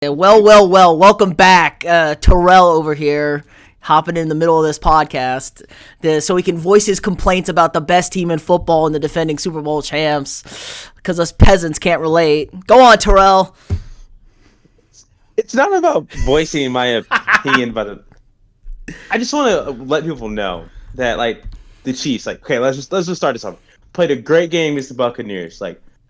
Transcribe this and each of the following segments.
Well. Welcome back. Terrell over here, hopping in the middle of this podcast so he can voice his complaints about the best team in football and the defending Super Bowl champs because us peasants can't relate. Go on, Terrell. It's not about voicing my opinion, but I just want to let people know that, like, the Chiefs, let's just start this off. Played a great game against the Buccaneers.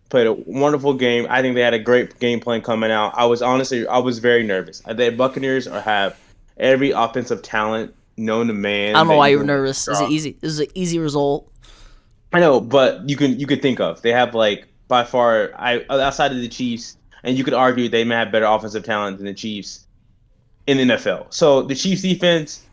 Played a wonderful game. I think they had a great game plan coming out. I was very nervous. The Buccaneers have every offensive talent known to man. I don't know why you were nervous. Is it easy? This is an easy result. I know, but you could think of they have by far outside of the Chiefs, and you could argue they may have better offensive talent than the Chiefs in the NFL. So the Chiefs defense,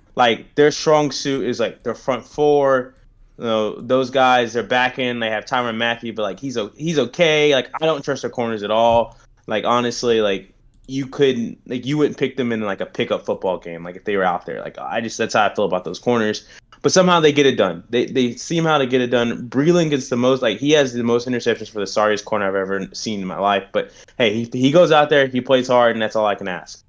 their strong suit is their front four. You know, those guys, they're back in. They have Tyrann Mathieu, but he's okay. I don't trust their corners at all. Honestly, you wouldn't pick them in a pickup football game if they were out there. That's how I feel about those corners. But somehow they get it done. They seem how to get it done. Breeland gets the most. He has the most interceptions for the sorriest corner I've ever seen in my life. But hey, he goes out there, he plays hard, and that's all I can ask.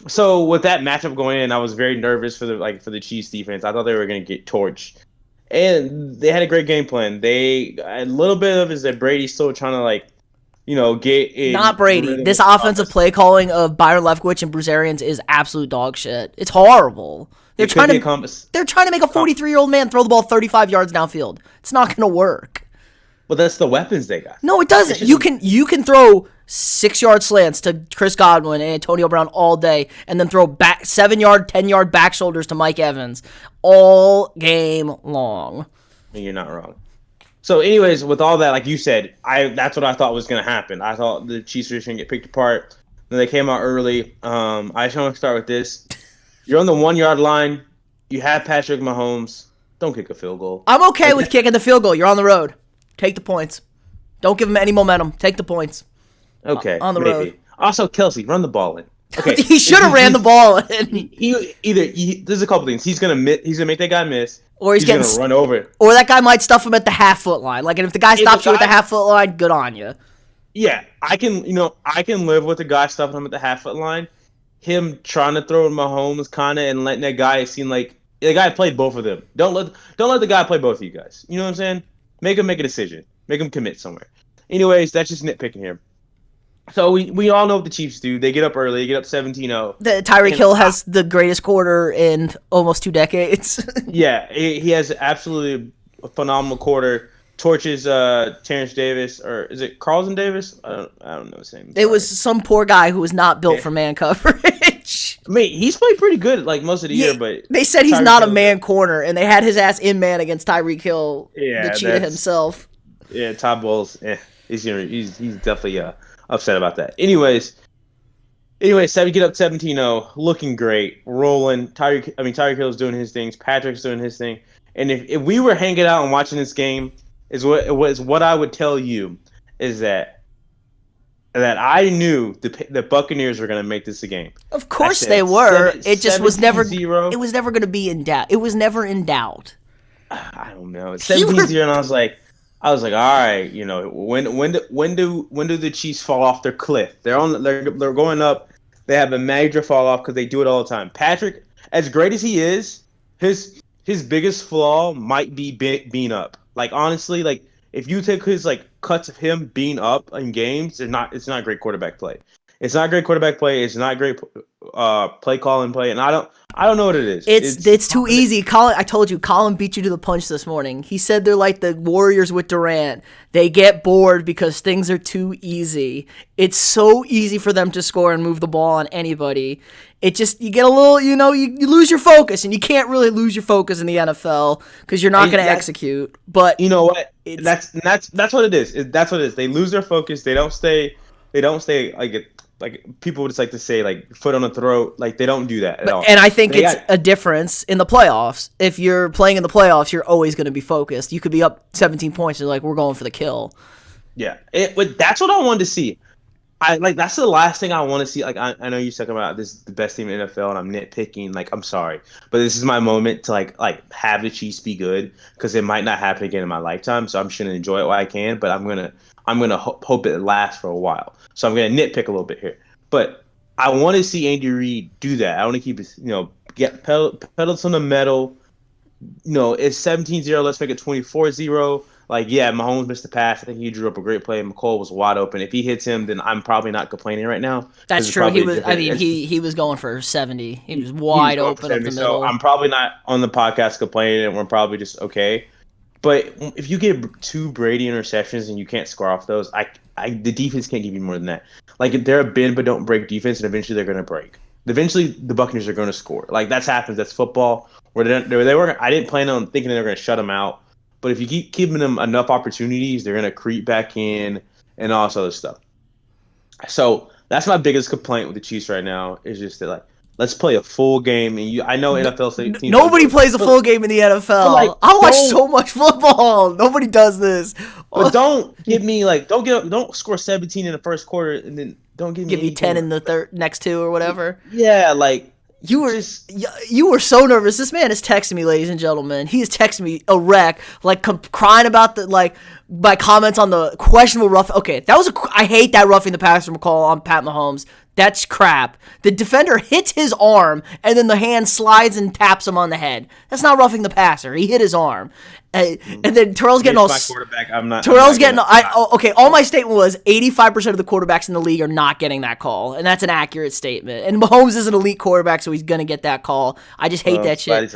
So with that matchup going in, I was very nervous for the Chiefs defense. I thought they were going to get torched. And they had a great game plan. A little bit of is that Brady's still trying to get in. Not Brady. This offensive play calling of Byron Leftwich and Bruce Arians is absolute dog shit. It's horrible. They're trying to make a 43-year-old man throw the ball 35 yards downfield. It's not going to work. Well, that's the weapons they got. No, it doesn't. You can throw 6-yard slants to Chris Godwin and Antonio Brown all day, and then throw back 7-yard, 10-yard back shoulders to Mike Evans all game long. You're not wrong. So, anyways, with all that, like you said, that's what I thought was going to happen. I thought the Chiefs were going to get picked apart. Then they came out early. I just want to start with this. You're on the 1-yard line. You have Patrick Mahomes. Don't kick a field goal. I'm okay with kicking the field goal. You're on the road. Take the points. Don't give him any momentum. Take the points. Okay, on the road. Also, Kelsey, run the ball in. Okay, he should have ran the ball in. There's a couple things. He's gonna make that guy miss, or he's gonna run over it, or that guy might stuff him at the half-foot line. And if the guy stops you at the half-foot line, good on you. Yeah, I can live with the guy stuffing him at the half-foot line. Him trying to throw Mahomes kind of and letting that guy seem like the guy played both of them. Don't let the guy play both of you guys. You know what I'm saying? Make him make a decision. Make him commit somewhere. Anyways, that's just nitpicking here. So we all know what the Chiefs do. They get up early. They get up 17-0. Tyreek Hill has the greatest quarter in almost 2 decades. Yeah, he has absolutely a phenomenal quarter. Torches Terrence Davis, or is it Carlton Davis? I don't know his name. It was some poor guy who was not built for man coverage. I mean, he's played pretty good most of the year, but they said he's not a man corner, and they had his ass in man against Tyreek Hill, the cheetah himself. Yeah, Todd Bowles, he's definitely upset about that. Anyways, we get up 17-0, looking great, rolling. Tyreek Hill's doing his things, Patrick's doing his thing, and if we were hanging out and watching this game, what I would tell you is that I knew the Buccaneers were going to make this a game. Of course they were. It just was never. It was never going to be in doubt. It was never in doubt. I don't know. 17-0, and I was like, all right, when do the Chiefs fall off their cliff? They're going up. They have a major fall off because they do it all the time. Patrick, as great as he is, his biggest flaw might be being up. Honestly, if you take his cuts of him being up in games, it's not great quarterback play. It's not great quarterback play. It's not great play calling play, and I don't know what it is. It's too easy. Colin, I told you, Colin beat you to the punch this morning. He said they're like the Warriors with Durant. They get bored because things are too easy. It's so easy for them to score and move the ball on anybody. You get a little, you lose your focus, and you can't really lose your focus in the NFL because you're not going to execute. But you know what? That's what it is. That's what it is. They lose their focus. They don't stay like people would just like to say foot on the throat. They don't do that at all. And I think it's a difference in the playoffs. If you're playing in the playoffs, you're always going to be focused. You could be up 17 points and we're going for the kill. Yeah, that's what I wanted to see. That's the last thing I want to see. I know you're talking about this is the best team in the NFL, and I'm nitpicking. I'm sorry, but this is my moment to have the Chiefs be good because it might not happen again in my lifetime. So I'm just gonna enjoy it while I can, but I'm gonna hope it lasts for a while. So I'm gonna nitpick a little bit here. But I want to see Andy Reid do that. I want to keep his, get pedals on the metal. It's 17-0. Let's make it 24-0. Like, yeah, Mahomes missed the pass. I think he drew up a great play. McColl was wide open. If he hits him, then I'm probably not complaining right now. That's true. He was. I mean, he was going for 70. He was wide open up the middle. So I'm probably not on the podcast complaining, and we're probably just okay. But if you get 2 Brady interceptions and you can't score off those, the defense can't give you more than that. Like, they're a bend but don't break defense, and eventually they're going to break. Eventually, the Buccaneers are going to score. Like, that's happens. That's football. Where they were. I didn't plan on thinking they were going to shut them out. But if you keep giving them enough opportunities, they're going to creep back in and all this other stuff. So that's my biggest complaint with the Chiefs right now is just that, like, let's play a full game. And I know NFL teams. Nobody plays a full game in the NFL. Like, I watch so much football. Nobody does this. But don't give me don't score 17 in the first quarter and then don't give me 10 in the next 2 or whatever. Yeah, like. You were so nervous. This man is texting me, ladies and gentlemen. He is texting me a wreck, like crying about my comments on the questionable rough. Okay, I hate that roughing the passer call on Pat Mahomes. That's crap. The defender hits his arm, and then the hand slides and taps him on the head. That's not roughing the passer. He hit his arm. And then Terrell's getting all. My quarterback. Okay, all my statement was 85% of the quarterbacks in the league are not getting that call, and that's an accurate statement. And Mahomes is an elite quarterback, so he's gonna get that call. I just hate that shit.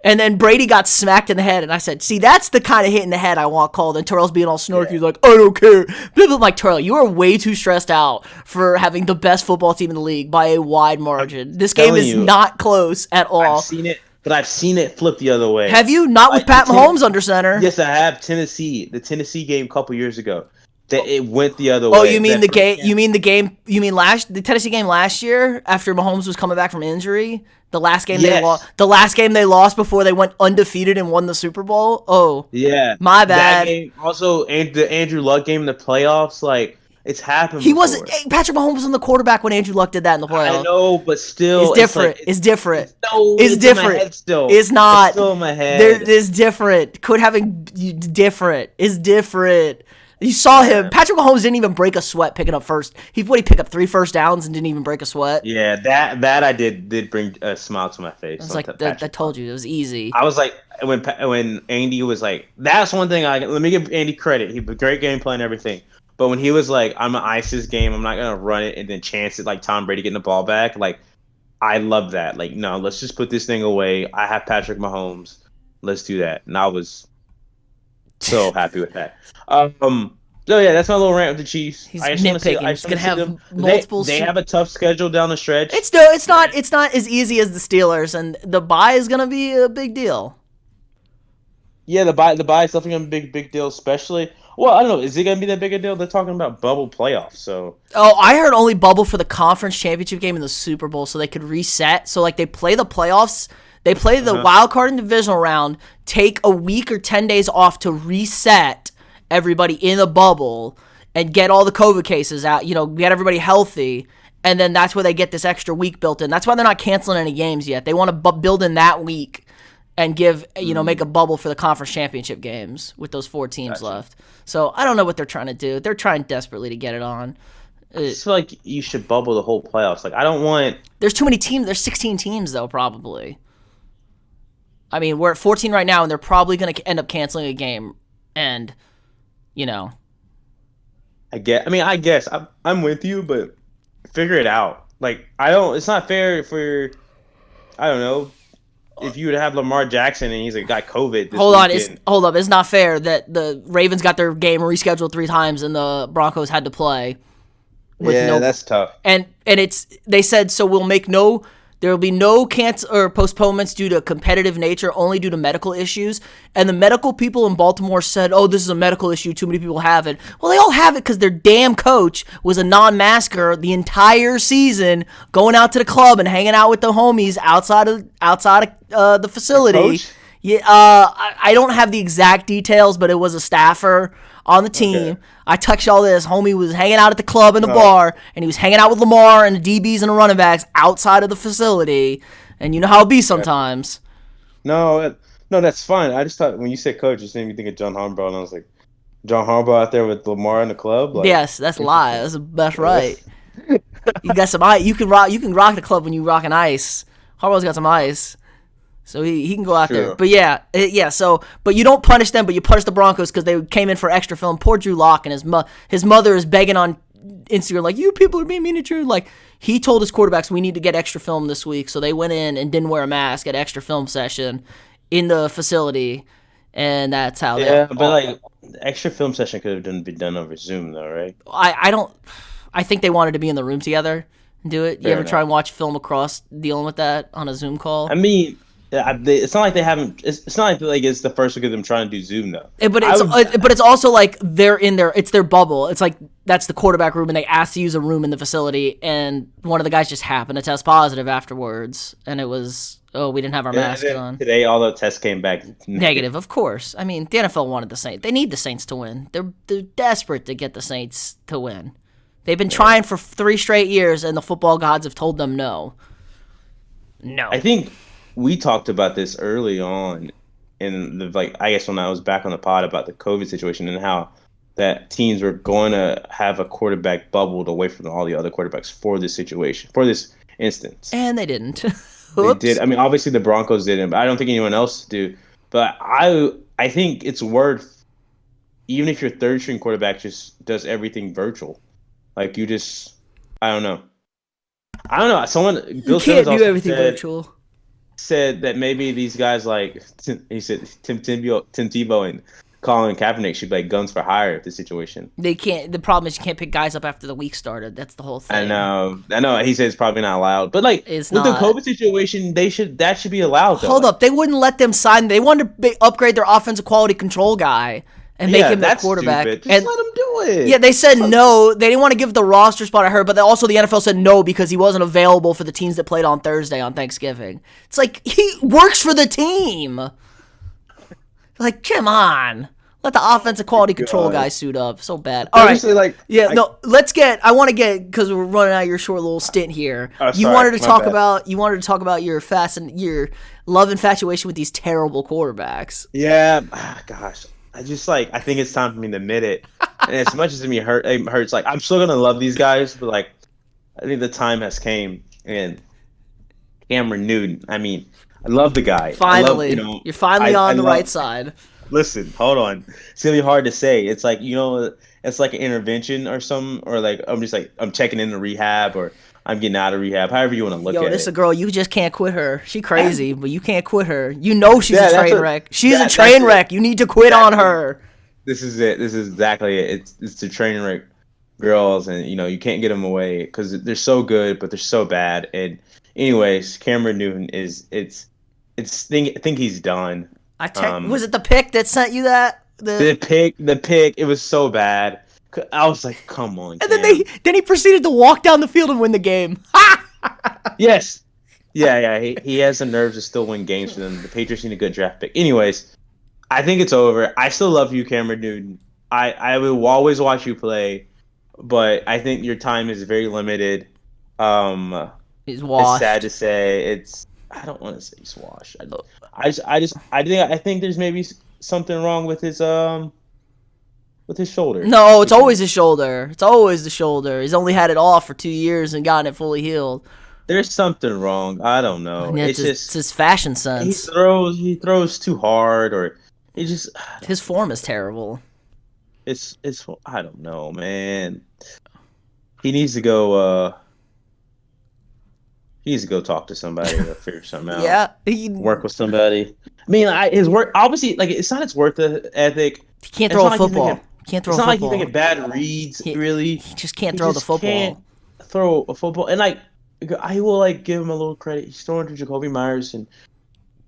And then Brady got smacked in the head, and I said, see, that's the kind of hit in the head I want called. And Terrell's being all snarky. Yeah. He's like, I don't care. I'm like, Terrell, you are way too stressed out for having the best football team in the league by a wide margin. This game is not close at all. I've seen it, but I've seen it flip the other way. Have you? Not with Pat Mahomes under center. Yes, I have. The Tennessee game a couple years ago. That it went the other way. Oh, you mean the game? You mean the Tennessee game last year after Mahomes was coming back from injury? The last game they lost. The last game they lost before they went undefeated and won the Super Bowl. Oh, yeah, my bad. That game, also, the Andrew Luck game in the playoffs, like it's happened. He wasn't. Patrick Mahomes was in the quarterback when Andrew Luck did that in the playoffs. I know, but still, it's different. It's different. No, it's different. In my head still, it's not. It's still in my head. It's different. Could having different. It's different. You saw him. Patrick Mahomes didn't even break a sweat picking up first. He picked up 3 first downs and didn't even break a sweat. Yeah, that I did bring a smile to my face. I was like, I told you, it was easy. I was like, when Andy was like, that's one thing let me give Andy credit. He had a great game plan and everything. But when he was like, I'm gonna ice this game, I'm not gonna run it and then chance it like Tom Brady getting the ball back. Like, I love that. Like, no, let's just put this thing away. I have Patrick Mahomes. Let's do that. And I was so happy with that. So yeah, that's my little rant with the Chiefs. He's nitpicking. He's gonna have multiple. They have a tough schedule down the stretch. It's not as easy as the Steelers, and the bye is gonna be a big deal. Yeah, the bye is definitely gonna be a big deal, especially. Well, I don't know. Is it gonna be that big a deal? They're talking about bubble playoffs. So. Oh, I heard only bubble for the conference championship game in the Super Bowl, so they could reset. So like they play the playoffs. They play the wild card and divisional round, take a week or 10 days off to reset everybody in a bubble and get all the COVID cases out, get everybody healthy, and then that's where they get this extra week built in. That's why they're not canceling any games yet. They want to build in that week and give, make a bubble for the conference championship games with those 4 teams left. So I don't know what they're trying to do. They're trying desperately to get it on. I just feel like you should bubble the whole playoffs. Like, I don't want... There's too many teams. There's 16 teams, though, probably. I mean, we're at 14 right now, and they're probably going to end up canceling a game. And, I guess. I'm with you, but figure it out. Like, it's not fair for, I don't know, if you would have Lamar Jackson and he's got COVID. Hold up. It's not fair that the Ravens got their game rescheduled 3 times and the Broncos had to play. That's tough. And they said, so there will be no cancel or postponements due to competitive nature, only due to medical issues. And the medical people in Baltimore said, oh, this is a medical issue. Too many people have it. Well, they all have it because their damn coach was a non-masker the entire season, going out to the club and hanging out with the homies outside of the facility. Yeah, I don't have the exact details, but it was a staffer on the team. Okay. I touched all this. Homie was hanging out at the club and the bar, and he was hanging out with Lamar and the DBs and the running backs outside of the facility. And you know how it be sometimes. No, that's fine. I just thought when you said coach, it just made me think of John Harbaugh, and I was like, John Harbaugh out there with Lamar in the club? Like, yes, that's lie. That's right. You got some ice. You can rock the club when you rocking ice. Harbaugh's got some ice. So he can go out there. But but you don't punish them, but you punish the Broncos because they came in for extra film. Poor Drew Lock and his mother is begging on Instagram, like, you people are being mean to Drew. Like, he told his quarterbacks, we need to get extra film this week. So they went in and didn't wear a mask at extra film session in the facility. And that's how extra film session could have been done over Zoom though, right? I think they wanted to be in the room together and do it. You ever enough. try and watch film across dealing with that on a Zoom call? I mean, it's not like they haven't. It's not like it's the first week of them trying to do Zoom though. But it's also like they're in their. It's their bubble. It's like that's the quarterback room, and they asked to use a room in the facility, and one of the guys just happened to test positive afterwards, and it was we didn't have our mask on. Today, all the tests came back negative. Of course, I mean the NFL wanted the Saints. They need the Saints to win. They're desperate to get the Saints to win. They've been trying for 3 straight years, and the football gods have told them no. No, I think we talked about this early on in I guess when I was back on the pod about the COVID situation and how that teams were going to have a quarterback bubbled away from all the other quarterbacks for this situation, for this instance. And they didn't. They did. I mean, obviously the Broncos didn't, but I don't think anyone else did. But I think it's worth, even if your third string quarterback just does everything virtual, like you just, I don't know. Bill Simmons also do everything virtual. Said that maybe these guys he said Tim Tebow and Colin Kaepernick should be like guns for hire at this situation. They can't. The problem is you can't pick guys up after the week started. That's the whole thing. I know. He said it's probably not allowed, but it's with not. The COVID situation, that should be allowed. Though. Hold up, they wouldn't let them sign. They wanted to upgrade their offensive quality control guy and make him their quarterback. Stupid. Just let him do it. Yeah, they said no. They didn't want to give the roster spot. I heard, but also the NFL said no because he wasn't available for the teams that played on Thursday on Thanksgiving. It's like he works for the team. Like, come on. Let the offensive quality control guy suit up. So bad. All right. I want to get because we're running out of your short little stint here. You wanted to talk about your love infatuation with these terrible quarterbacks. Yeah, gosh. I think it's time for me to admit it. And as much as it hurts, like I'm still gonna love these guys, but like I think the time has came. And Cameron Newton, I mean, I love the guy. Finally, you're finally on the right side. Listen, hold on. It's gonna be hard to say. It's like it's like an intervention or something, or like I'm checking into rehab or I'm getting out of rehab. However you want to look at it. Yo, this is a girl. You just can't quit her. She crazy, but you can't quit her. You know she's a train wreck. She's a train wreck. You need to quit on her. This is it. This is exactly it. It's the train wreck girls, and you can't get them away because they're so good, but they're so bad. And anyways, Cameron Newton I think he's done. Was it the pick that sent you that? The pick. It was so bad. I was like, come on. And then he proceeded to walk down the field and win the game. Yes. Yeah. He has the nerves to still win games for them. The Patriots need a good draft pick. Anyways, I think it's over. I still love you, Cameron Newton. I will always watch you play, but I think your time is very limited. He's washed. It's sad to say. I don't want to say he's washed. I think there's maybe something wrong with his shoulder. No, it's always his shoulder. It's always the shoulder. He's only had it off for 2 years and gotten it fully healed. There's something wrong. I don't know. It's his fashion sense. He throws too hard, or he just his form is terrible. It's I don't know, man. He needs to go. He needs to go talk to somebody or figure something out. Yeah, work with somebody. I mean, his work obviously it's not his work ethic. He can't throw a football. It's not like he's making bad reads. Really, he just can't throw the football. Can't throw a football, and I will give him a little credit. He's throwing to Jacoby Myers, and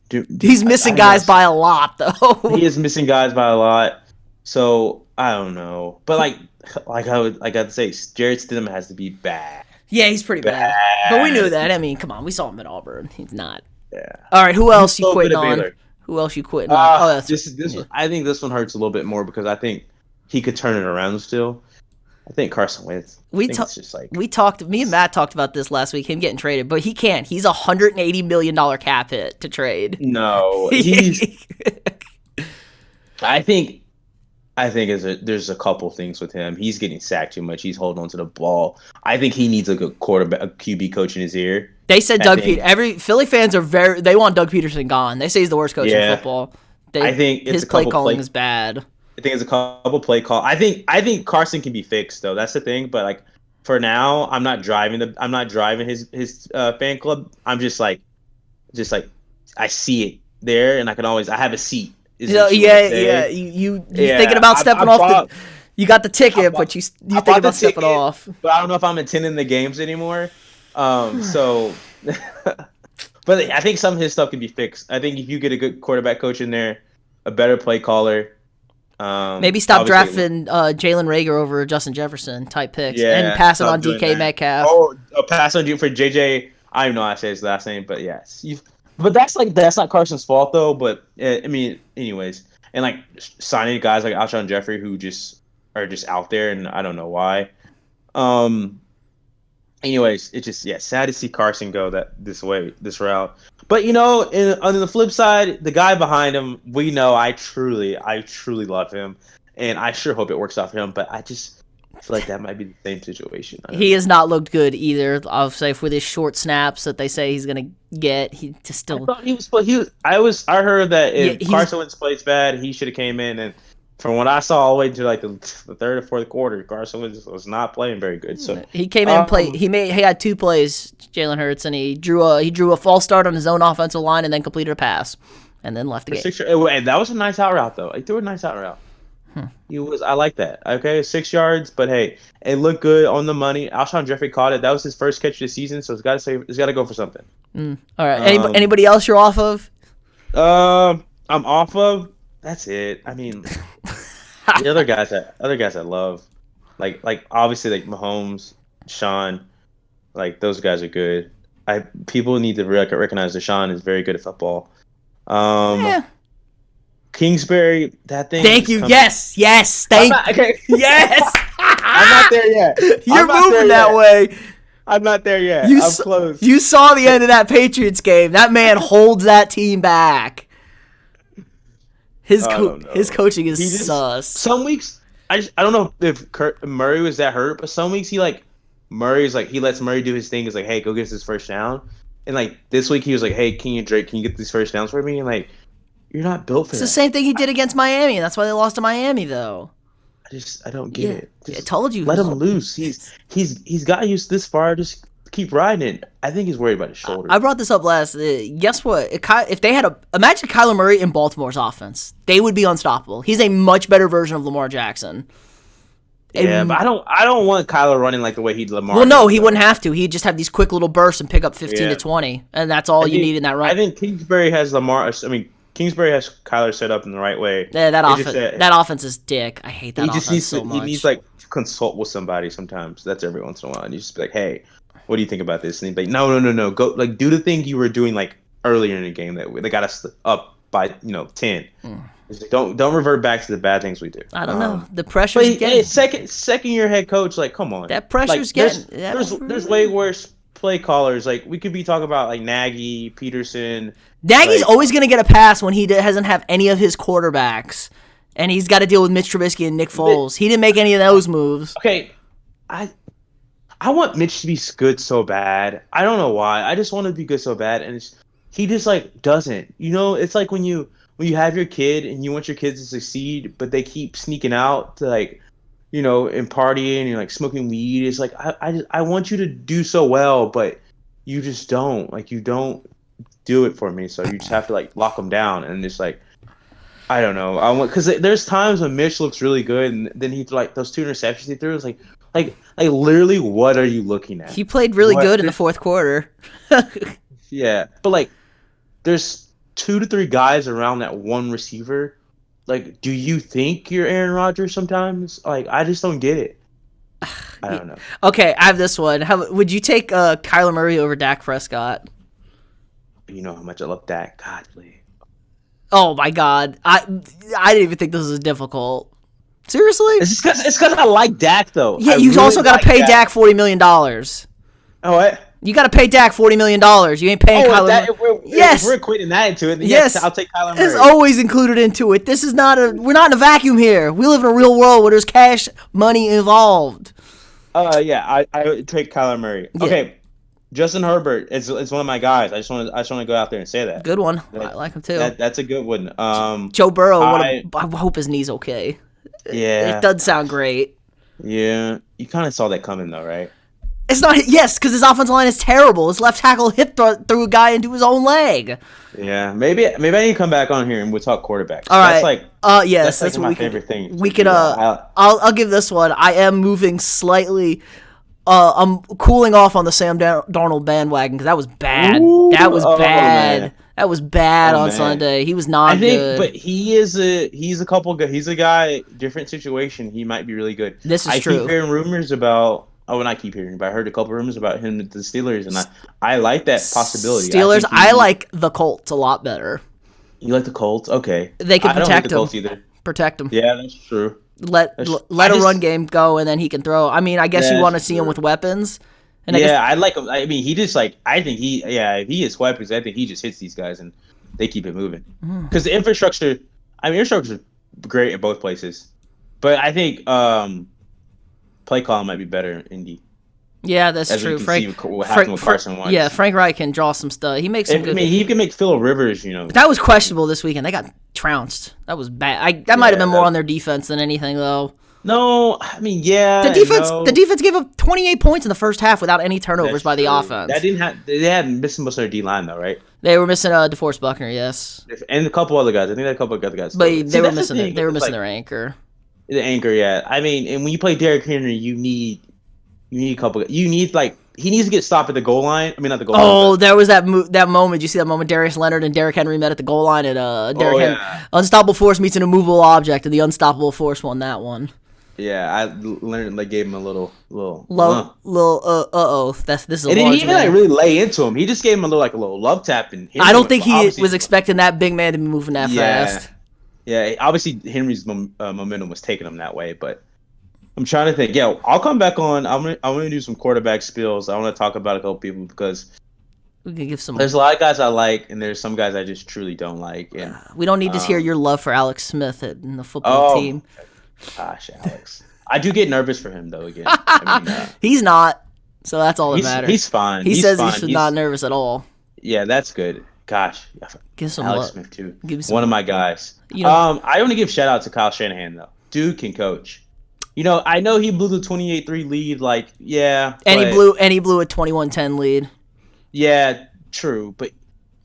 he's missing guys by a lot, though. He is missing guys by a lot. So I don't know, but I got to say, Jarrett Stidham has to be bad. Yeah, he's pretty bad. But we knew that. I mean, come on, we saw him at Auburn. He's not. Yeah. All right, who else you quitting on? Who else you quitting on? I think this one hurts a little bit more because I think he could turn it around still. I think Carson Wentz. Me and Matt talked about this last week, him getting traded, but he can't. He's $180 million cap hit to trade. No, I think I think there's a couple things with him. He's getting sacked too much. He's holding on to the ball. I think he needs a good quarterback, a QB coach in his ear. They said every Philly fans they want Doug Peterson gone. They say he's the worst coach in football. I think his play calling is bad. I think it's a couple play call. I think Carson can be fixed though. That's the thing. But like for now, I'm not driving his fan club. I'm just like I see it there, and I have a seat. Yeah. You thinking about stepping off? You got the ticket, but you think about stepping off. But I don't know if I'm attending the games anymore. So, but I think some of his stuff can be fixed. I think if you get a good quarterback coach in there, a better play caller. Maybe stop drafting Jalen Reagor over Justin Jefferson type picks and pass it on DK Metcalf. Pass on for JJ. I don't know how to say his last name, but yes. But that's not Carson's fault though. But I mean, anyways, and like signing guys like Alshon Jeffrey who just are just out there, and I don't know why. Anyways, it's just sad to see Carson go this route. But on the flip side, the guy behind him, we know I truly love him, and I sure hope it works out for him. But I just feel like that might be the same situation. He has not looked good either. I'll say with his short snaps that they say he's gonna get, he just still. I thought he was. I heard that if Carson Wentz plays bad, he should have came in and. From what I saw all the way to like the third or fourth quarter, Carson was not playing very good. So he came in and played. He had 2 plays, Jalen Hurts, and he drew a false start on his own offensive line and then completed a pass, and then left the game. And that was a nice out route though. He threw a nice out route. I like that. Okay, 6 yards, but hey, it looked good on the money. Alshon Jeffrey caught it. That was his first catch of the season, so it's got to go for something. All right. Anybody else you're off of? I'm off of. That's it. I mean, the other guys I love, like obviously like Mahomes, Sean, like those guys are good. People need to recognize that Sean is very good at football. Kingsbury, that thing. Thank you. Yes. Thank you. Yes. I'm not there yet. You're moving that way. I'm not there yet. I'm close. You saw the end of that Patriots game. That man holds that team back. His coaching is sus. Some weeks I don't know if Murray was that hurt, but some weeks he lets Murray do his thing. He's like, hey, go get us his first down. And like this week he was like, hey, can you get these first downs for me? And like, you're not built for that. It's the same thing he did against Miami. That's why they lost to Miami though. I don't get it. I told you. Let him loose. He's got used this far. Just keep riding it. I think he's worried about his shoulder. I brought this up last. Guess what? If they had imagine Kyler Murray in Baltimore's offense, they would be unstoppable. He's a much better version of Lamar Jackson. Yeah, but I don't want Kyler running like the way he did Lamar. Well, no, he wouldn't have to. He'd just have these quick little bursts and pick up 15 to 20, and that's all you need in that run. I think Kingsbury has Kyler set up in the right way. Yeah, that offense is dick. I hate that offense so much. He needs to consult with somebody sometimes. That's every once in a while. And you just be like, hey, what do you think about this? And he'd be like, no. Go do the thing you were doing like earlier in the game that they got us up by 10. Don't revert back to the bad things we do. I don't know. The pressure's getting second year head coach. Like, come on. That pressure's getting. There's way worse play callers. Like, we could be talking about like Nagy, Peterson. Nagy's always gonna get a pass when he doesn't have any of his quarterbacks, and he's got to deal with Mitch Trubisky and Nick Foles. He didn't make any of those moves. Okay, I want Mitch to be good so bad. I don't know why. I just want to be good so bad, and he just like doesn't. It's like when you have your kid and you want your kids to succeed, but they keep sneaking out to and partying and like smoking weed. It's like I want you to do so well, but you just don't. Like, you don't do it for me, so you just have to like lock them down. And it's like, I don't know. Because there's times when Mitch looks really good, and then he like those 2 interceptions he threw. It's like literally, what are you looking at? He played really good in the fourth quarter. Yeah, but like, there's 2 to 3 guys around that one receiver. Like, do you think you're Aaron Rodgers sometimes? Like, I just don't get it. I don't know. Okay, I have this one. Would you take Kyler Murray over Dak Prescott? You know how much I love Dak. God, please. Oh my God, I didn't even think this was difficult. Seriously? It's because I like Dak though. Yeah, you also got to pay Dak $40 million. Oh, what? You got to pay Dak $40 million. You ain't paying Kyler Murray. If we're equating that into it, then yes, I'll take Kyler Murray. It's always included into it. This is not we're not in a vacuum here. We live in a real world where there's cash money involved. I would take Kyler Murray. Yeah. Okay, Justin Herbert is one of my guys. I just want to go out there and say that. Good one. I like him too. That's a good one. Joe Burrow. I hope his knee's okay. Yeah, it doesn't sound great. Yeah, you kind of saw that coming though, right? It's not. Yes, because his offensive line is terrible. His left tackle hip threw a guy into his own leg. Yeah, maybe I need to come back on here and we'll talk quarterbacks. All right. Yes, that's what my favorite thing. We could. I'll give this one. I am moving slightly. I'm cooling off on the Sam Darnold bandwagon because that was bad. That was bad. Man. That was bad on Sunday. He was not good. But he's a guy, different situation. He might be really good. This is true. I keep hearing rumors about. Oh, and I keep hearing, but I heard a couple rumors about him with the Steelers, and I like that possibility. Steelers, I like the Colts a lot better. You like the Colts? Okay. They can protect him. I don't like the Colts either. Protect him. Yeah, that's true. Let a run game go, and then he can throw. I mean, I guess you want to see him with weapons. And I like him. I mean, he just I think if he has weapons, I think he just hits these guys, and they keep it moving. Because the infrastructure is great in both places. But I think play call might be better in Indy. Yeah, that's true. What happened with Carson Wentz. Yeah, Frank Reich can draw some stuff. He makes some good. I mean, he can make Phil Rivers. That was questionable this weekend. They got trounced. That was bad. That might have been more on their defense than anything, though. No, I mean, yeah. The defense gave up 28 points in the first half without any turnovers by the offense. They hadn't missed most of their D line though, right? They were missing DeForest Buckner, yes, and a couple other guys. I think a couple of other guys. But they were missing. They were missing their anchor. The anchor, yeah. I mean, and when you play Derrick Henry, you need a couple. He needs to get stopped at the goal line. I mean, not the goal line. Oh, there was that moment. Did you see that moment? Darius Leonard and Derrick Henry met at the goal line, and Henry, unstoppable force meets an immovable object, and the unstoppable force won that one. Yeah, Leonard gave him a little. This is a and large he didn't really lay into him. He just gave him a little love tap, and I don't think he was expecting that big man to be moving that fast. Yeah, obviously Henry's momentum was taking him that way, but I'm trying to think. Yeah, I'll come back on. I'm gonna do some quarterback spills. I want to talk about a couple people because we can give some. There's a lot of guys I like, and there's some guys I just truly don't like. And we don't need to hear your love for Alex Smith in the football team. Gosh, Alex. I do get nervous for him though. Again, he's not. So that's all that matters. He's fine. He says he's not nervous at all. Yeah, that's good. Gosh, give some Alex love. Smith too. One of my guys. I want to give shout out to Kyle Shanahan though. Dude can coach. I know he blew the 28-3 lead. And he blew a 21-10 lead. Yeah, true. But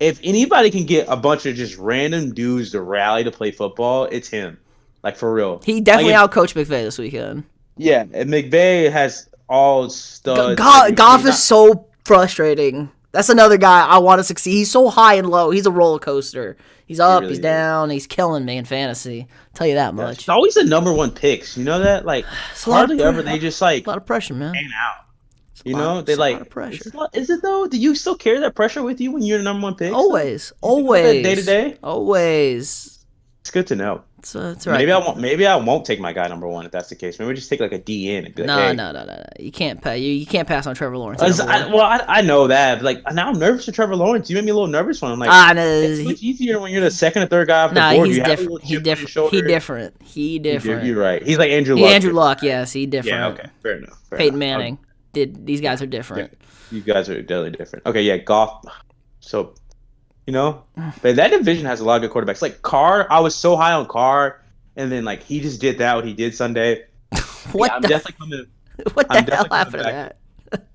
if anybody can get a bunch of just random dudes to rally to play football, it's him. For real. He definitely outcoached McVay this weekend. Yeah, and McVay has all studs. Goff is so frustrating. That's another guy I want to succeed. He's so high and low. He's a roller coaster. He's up, he's down. He's killing me in fantasy. I'll tell you that much. It's always the number one picks. You know that? Hardly ever they just a lot of pressure, man. Hang out. They a lot of pressure. Is it though? Do you still carry that pressure with you when you're the number one pick? Always. Day to day. Always. It's good to know. It's right. Maybe I won't take my guy number one if that's the case. Maybe just take a DN and be like, No. You can't pay. You can't pass on Trevor Lawrence. I know that. But now I'm nervous for Trevor Lawrence. You made me a little nervous when I'm like, it's much easier when you're the second or third guy off the board. He's different. He different. You're right. He's like Andrew Luck. Andrew Luck, yes, he different. Yeah, okay, fair enough. Peyton Manning. These guys are different. Yeah, you guys are definitely different. Okay, yeah, Goff. So, but that division has a lot of good quarterbacks. Like Carr, I was so high on Carr. And then, he just did that what he did Sunday. What the hell happened to that?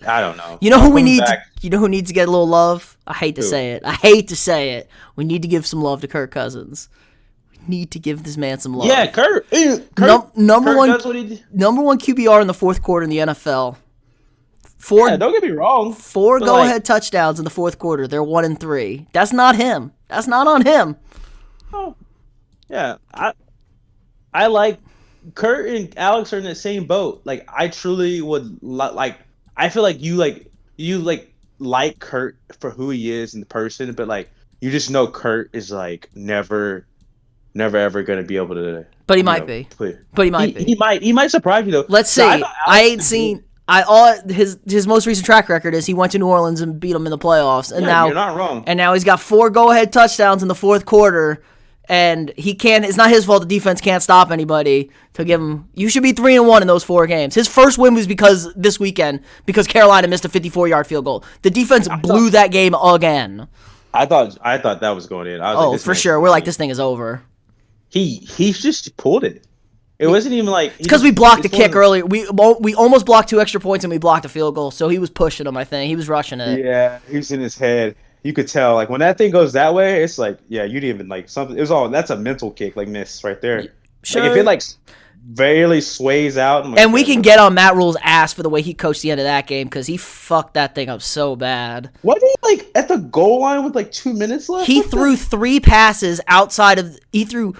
I don't know. You know who who needs to get a little love? I hate to say it. We need to give some love to Kirk Cousins. We need to give this man some love. Yeah, Kirk. Number one QBR in the fourth quarter in the NFL. Don't get me wrong. 4 go-ahead touchdowns in the fourth quarter. They're 1-3. That's not him. That's not on him. Oh, yeah. I like Kurt and Alex are in the same boat. I truly would I feel like you like Kurt for who he is in the person, but you just know Kurt is never ever gonna be able to. But he might be. But he might be. He might surprise you though. Let's see. I ain't seen His most recent track record is he went to New Orleans and beat them in the playoffs, and you're not wrong. And now he's got 4 go-ahead touchdowns in the fourth quarter, and he can't. It's not his fault. The defense can't stop anybody to give him. You should be 3-1 in those 4 games. His first win was because this weekend because Carolina missed a 54-yard field goal. The defense blew that game again. I thought that was going in. I was for sure. We're like, this thing is over. He's just pulled it. It wasn't even like it's because we blocked the kick earlier. We almost blocked 2 extra points and we blocked a field goal. So he was pushing him. I think he was rushing it. Yeah, he was in his head. You could tell like when that thing goes that way, it's like you didn't even like something. It was all that's a mental kick like miss right there. Sure. Like, if it like barely sways out, and we can get on Matt Rule's ass for the way he coached the end of that game because he fucked that thing up so bad. What did he like at the goal line with like 2 minutes left? He threw 3 passes outside of. He threw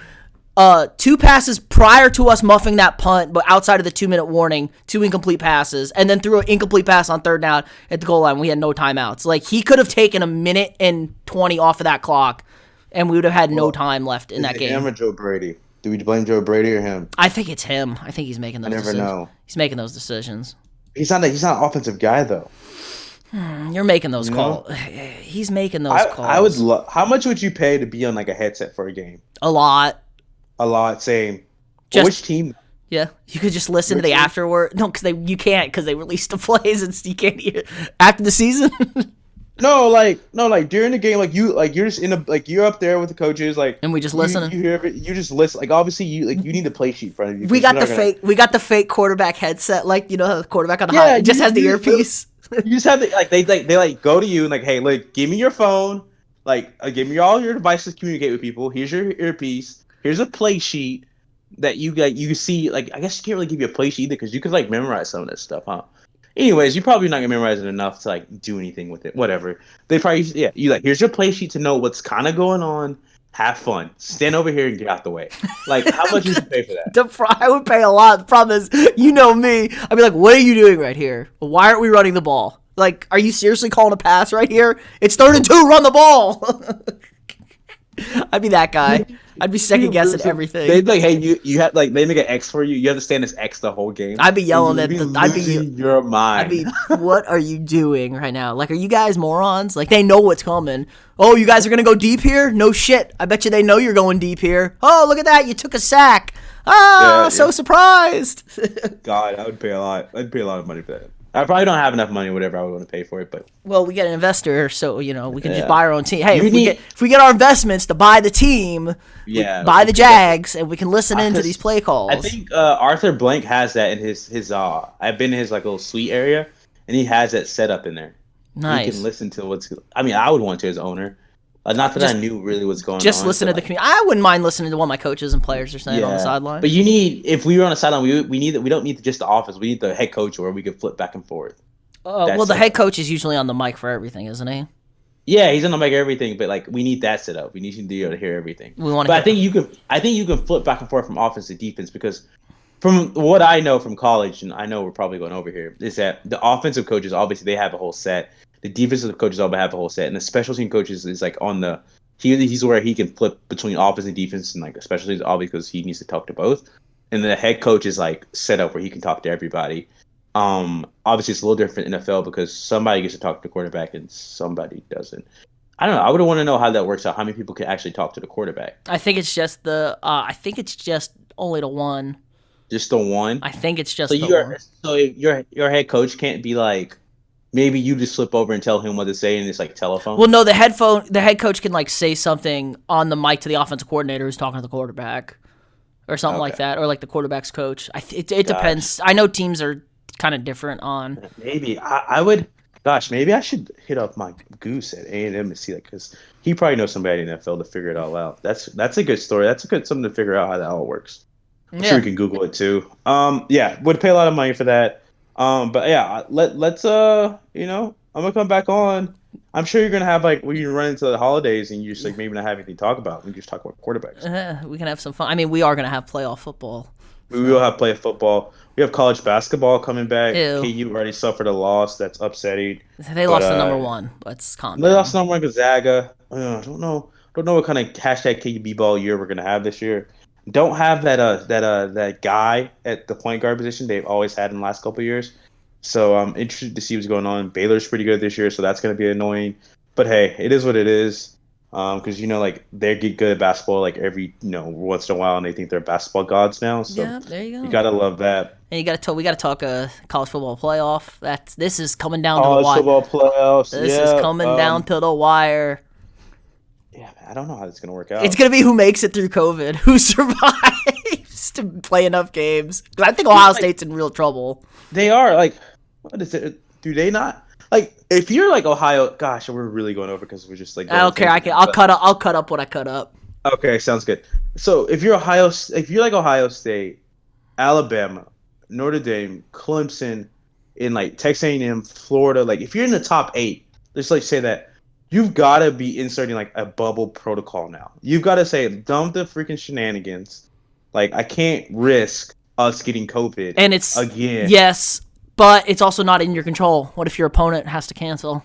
2 passes prior to us muffing that punt, but outside of the 2-minute warning, 2 incomplete passes, and then threw an incomplete pass on 3rd down at the goal line. We had no timeouts. Like, he could have taken a minute and 20 off of that clock, and we would have had no time left in that game. Him or Joe Brady? Do we blame Joe Brady or him? I think it's him. I think he's making those decisions. I never know. He's making those decisions. He's not an offensive guy, though. You're making those calls. He's making those calls. I would love. How much would you pay to be on like a headset for a game? A lot. Same. Which team? Yeah, you could just listen to the afterward. No, because you can't because they released the plays and you can't hear after the season. No, like during the game, you're just you're up there with the coaches, and we just listen. You hear it, you just listen. Like obviously you need the play sheet in front of you. We got the fake quarterback headset, like how the quarterback on the high just has the earpiece. You just have they go to you and like, hey, look, give me your phone, give me all your devices to communicate with people. Here's your earpiece. Here's a play sheet that you see. Like, I guess you can't really give you a play sheet either because you could memorize some of this stuff, huh? Anyways, you're probably not gonna memorize it enough to do anything with it. Whatever. They probably here's your play sheet to know what's kind of going on. Have fun. Stand over here and get out the way. How much would you pay for that? I would pay a lot. The problem is, you know me. I'd be like, what are you doing right here? Why aren't we running the ball? Like, are you seriously calling a pass right here? It's 3rd and 2. Run the ball. I'd be that guy. I'd be second guessing everything. They'd hey, you have they make an X for you. You have to stand as X the whole game. I'd be yelling at your mind. I'd be, what are you doing right now? Like, are you guys morons? Like, they know what's coming. Oh, you guys are gonna go deep here? No shit. I bet you they know you're going deep here. Oh, look at that. You took a sack. So surprised. God, I would pay a lot. I'd pay a lot of money for that. I probably don't have enough money, whatever I would want to pay for it, but we get an investor, so we can just buy our own team. Hey, if we get our investments to buy the team, buy the Jags, and we can listen into these play calls. I think Arthur Blank has that in his. I've been in his little suite area, and he has that set up in there. Nice. You can listen to what's. I mean, I would want to as owner. Not that I knew really what's going on. Just listen to the community. I wouldn't mind listening to what my coaches and players are saying on the sideline. But if we were on the sideline, we don't need just the office. We need the head coach where we could flip back and forth. The head coach is usually on the mic for everything, isn't he? Yeah, he's on the mic everything, but we need that set up. We need you to be able to hear everything. I think you can flip back and forth from offense to defense because from what I know from college, and I know we're probably going over here, is that the offensive coaches obviously they have a whole set. The defensive coaches all have a whole set, and the special team coaches is on the he's where he can flip between offense and defense, and special teams obviously because he needs to talk to both. And then the head coach is set up where he can talk to everybody. Obviously it's a little different in NFL because somebody gets to talk to the quarterback and somebody doesn't. I don't know. I would want to know how that works out. How many people can actually talk to the quarterback? I think it's just only the one. Just the one. I think it's just one. So your head coach can't be maybe you just flip over and tell him what to say and it's telephone? Well, no, the head coach can say something on the mic to the offensive coordinator who's talking to the quarterback or something like that, or the quarterback's coach. It depends. I know teams are kind of different on. Maybe I would. Gosh, maybe I should hit up my goose at A&M and see because he probably knows somebody in the NFL to figure it all out. That's a good story. That's something to figure out how that all works. I'm sure you can Google it too. Would pay a lot of money for that. But yeah, let's I'm gonna come back on. I'm sure you're gonna have when you run into the holidays and you just maybe not have anything to talk about. We can just talk about quarterbacks. We can have some fun. I mean, we are gonna have playoff football. We will have playoff football. We have college basketball coming back. Ew. KU already suffered a loss. That's upsetting. They lost to number one. Let's calm down. They lost to number one Gonzaga. I don't know what kind of hashtag KUB ball year we're gonna have this year. Don't have that guy at the point guard position they've always had in the last couple of years. So I'm interested to see what's going on. Baylor's pretty good this year, so that's going to be annoying. But hey, it is what it is. Because like they get good at basketball like every once in a while, and they think they're basketball gods now. So Yeah, there you you go. gotta love that. And we got to talk college football playoff. This is coming down to the College wire. football playoffs, This is yeah. coming down to the wire. Yeah, I don't know how it's gonna work It's out. gonna be who makes it through COVID, who survives to play enough games. 'Cause I think Ohio State's in real trouble. They are like, what is it? Do they not like? If you're like Ohio, gosh, we're really going over because we're just like. I don't care. I'll cut up what I cut up. Okay, sounds good. So if you're like Ohio State, Alabama, Notre Dame, Clemson, in like Texas A&M, Florida, like if you're in the top 8, let's like say that you've got to be inserting like a bubble protocol now. You've got to say dump the freaking shenanigans. Like I can't risk us getting COVID And it's again. yes, but it's also not in your control. What if your opponent has to cancel?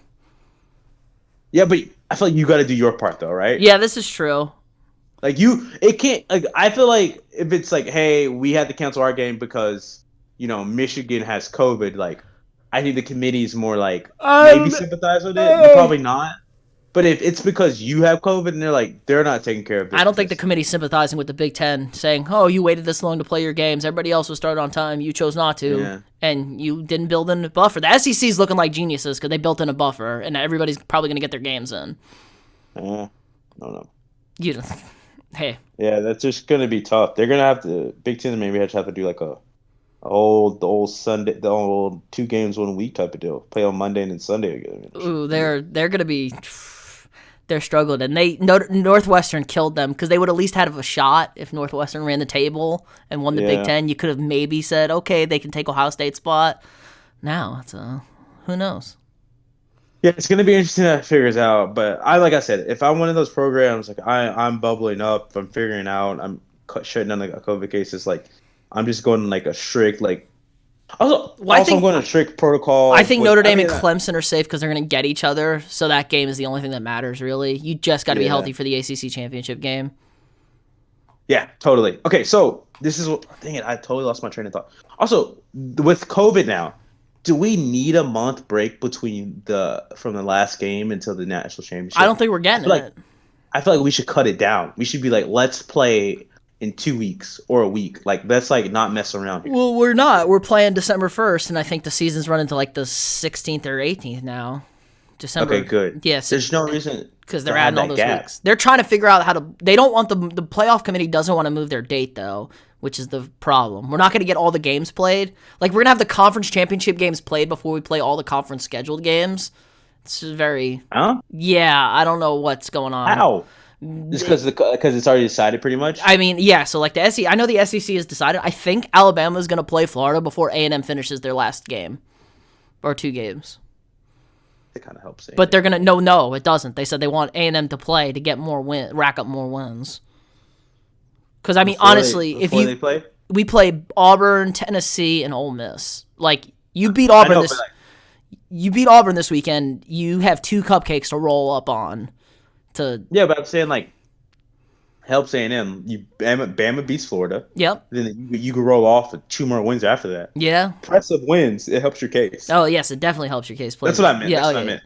Yeah, but I feel like you got to do your part though, right? Yeah, this is true. Like it can't. Like I feel like if it's like, hey, we had to cancel our game because Michigan has COVID. Like, I think the committee is more like maybe sympathize with it, but probably not. But if it's because you have COVID and they're not taking care of business. I don't think the committee's sympathizing with the Big Ten, saying, "Oh, you waited this long to play your games. Everybody else was started on time. You chose not to, and you didn't build in a buffer." The SEC's looking like geniuses because they built in a buffer, and everybody's probably going to get their games in. No, no. You know, hey. Yeah, that's just gonna be tough. They're gonna have to Big Ten maybe have to do like the old Sunday, the old 2 games 1 week type of deal. Play on Monday and then Sunday again. Ooh, they're gonna be. They're struggling, and Northwestern killed them because they would at least have a shot if Northwestern ran the table and won the Big Ten. You could have maybe said, okay, they can take Ohio State's spot. Now it's who knows? Yeah, it's gonna be interesting to figure it out. But like I said, if I'm one of those programs, like I'm bubbling up, I'm figuring out, I'm shutting down like COVID cases, like I'm just going like a strict like. Also, I'm going to strict protocol. I think Notre Dame and Clemson are safe because they're going to get each other. So that game is the only thing that matters, really. You just got to be healthy for the ACC championship game. Yeah, totally. Okay, so this is what. Dang it, I totally lost my train of thought. Also, with COVID now, do we need a month break between from the last game until the national championship? I don't think we're getting it. I feel like we should cut it down. We should be like, let's play in 2 weeks or a week. Like, let's like not mess around here. Well, we're not. We're playing December 1st, and I think the season's running to like the 16th or 18th now. December. Okay, good. Yes. There's no reason because they're adding all those weeks. They're trying to figure out how to. They don't want the playoff committee doesn't want to move their date though, which is the problem. We're not going to get all the games played. Like we're gonna have the conference championship games played before we play all the conference scheduled games. It's very. Huh? Yeah, I don't know what's going on. How? Just because it's already decided pretty much? I mean, yeah, so like the SEC, I know the SEC has decided. I think Alabama's going to play Florida before A&M finishes their last game. Or 2 games. It kind of helps. But they're going to, no, it doesn't. They said they want A&M to play to get rack up more wins. Because, I mean, honestly, we play Auburn, Tennessee, and Ole Miss. Like, you beat Auburn you beat Auburn this weekend, you have 2 cupcakes to roll up on. Yeah, but I'm saying like helps A&M. Bama beats Florida. Yep. Then you can roll off with 2 more wins after that. Yeah. Impressive wins. It helps your case. Oh yes, it definitely helps your case. That's what I meant. Yeah, that's what I meant.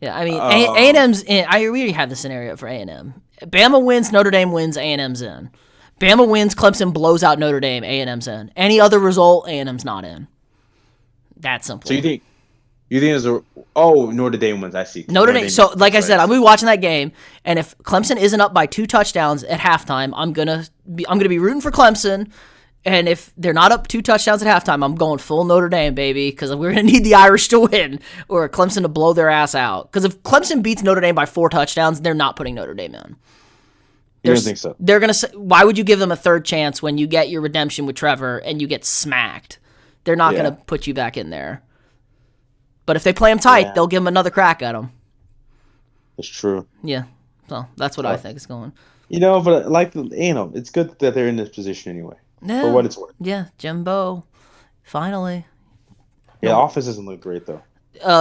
Yeah, I mean A&M's in. We already have the scenario for A&M. Bama wins, Notre Dame wins, A&M's in. Bama wins, Clemson blows out Notre Dame, A&M's in. Any other result, A&M's not in. That simple. So you think there's Notre Dame wins? I see. Notre Dame. So, like I said, I'm gonna be watching that game, and if Clemson isn't up by 2 touchdowns at halftime, I'm gonna be rooting for Clemson. And if they're not up 2 touchdowns at halftime, I'm going full Notre Dame, baby, because we're gonna need the Irish to win or Clemson to blow their ass out. Because if Clemson beats Notre Dame by 4 touchdowns, they're not putting Notre Dame in. You don't think so? They're gonna say, why would you give them a 3rd chance when you get your redemption with Trevor and you get smacked? They're not gonna put you back in there. But if they play them tight, they'll give them another crack at them. That's true. Yeah. So that's what I think is going. But it's good that they're in this position anyway. Yeah. For what it's worth. Yeah, Jimbo. Finally. Yeah, the offense doesn't look great though.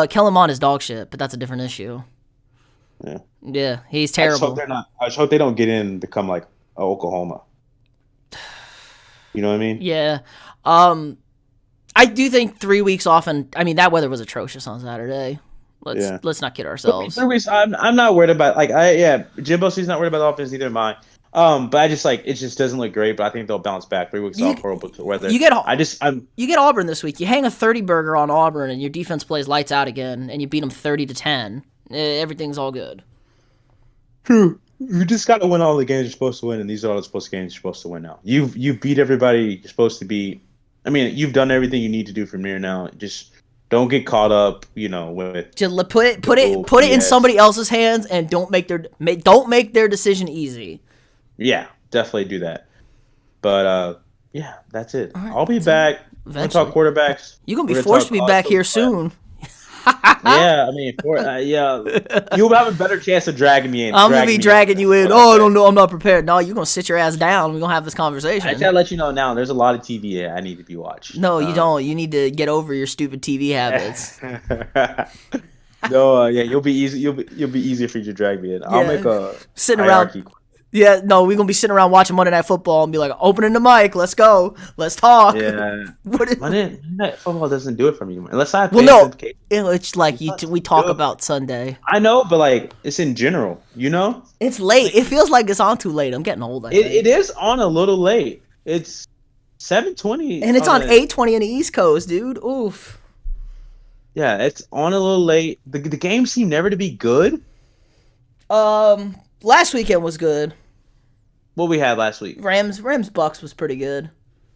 Kellen Mond is dog shit, but that's a different issue. Yeah. Yeah, he's terrible. I just hope they don't get in and become like Oklahoma. You know what I mean? Yeah. I do think 3 weeks off, and I mean that weather was atrocious on Saturday. Yeah. Let's not kid ourselves. 3 weeks. I'm not worried about Jimbo C's not worried about the offense, neither am I. But I just it just doesn't look great. But I think they'll bounce back. 3 weeks off, horrible weather. You get Auburn this week. You hang a 30 burger on Auburn, and your defense plays lights out again, and you beat them 30-10. Everything's all good. True. You just got to win all the games you're supposed to win, and these are all the games you're supposed to win now. You beat everybody you're supposed to beat. I mean, you've done everything you need to do from here now. Just don't get caught up, with just put it in somebody else's hands, and don't make their decision easy. Yeah, definitely do that. But yeah, that's it. Right, I'll be back. We're gonna talk quarterbacks. You're gonna be forced to be back here soon. Yeah, I mean, you'll have a better chance of dragging me in. I'm gonna be dragging you in. Oh, I don't know, I'm not prepared. No, you're gonna sit your ass down. We're gonna have this conversation. I gotta let you know now. There's a lot of TV I need to be watching. No, you don't. You need to get over your stupid TV habits. No, you'll be easy. You'll be easier for you to drag me in. I'll make a sitting around. Yeah, no, we're going to be sitting around watching Monday Night Football and be like, opening the mic, let's go, let's talk. Yeah. Monday Night Football doesn't do it for me. Unless I it's like we talk about Sunday. I know, but it's in general, It's late. It feels like it's on too late. I'm getting old, I think. It is on a little late. It's 7:20. And it's on 8:20 on the East Coast, dude. Oof. Yeah, it's on a little late. The games seem never to be good. Last weekend was good. What we had last week? Rams Bucks was pretty good.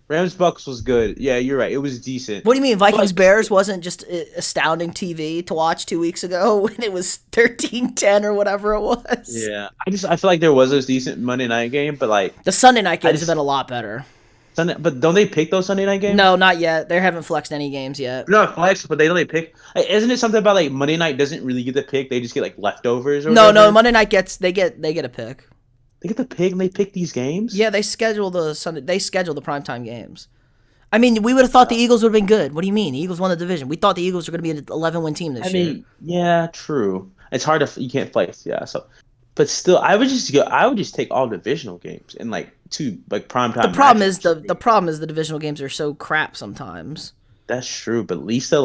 Rams Bucks was good. Yeah, you're right. It was decent. What do you mean Vikings Bears wasn't just astounding TV to watch 2 weeks ago when it was 13-10 or whatever it was? Yeah, I feel like there was a decent Monday night game, but the Sunday night games have been a lot better. But don't they pick those Sunday night games? No, not yet. They haven't flexed any games yet. No, flexed, but they don't pick. Isn't it something about Monday night doesn't really get the pick? They just get leftovers or whatever? No. Monday night they get a pick. They get the pick and they pick these games? Yeah, they schedule the primetime games. I mean, we would have thought the Eagles would have been good. What do you mean? The Eagles won the division. We thought the Eagles were going to be an 11-win team this year. I mean, yeah, true. It's hard you can't flex, yeah. So, but still, I would just take all divisional games and two primetime. The problem is the divisional games are so crap sometimes. That's true, but at least they're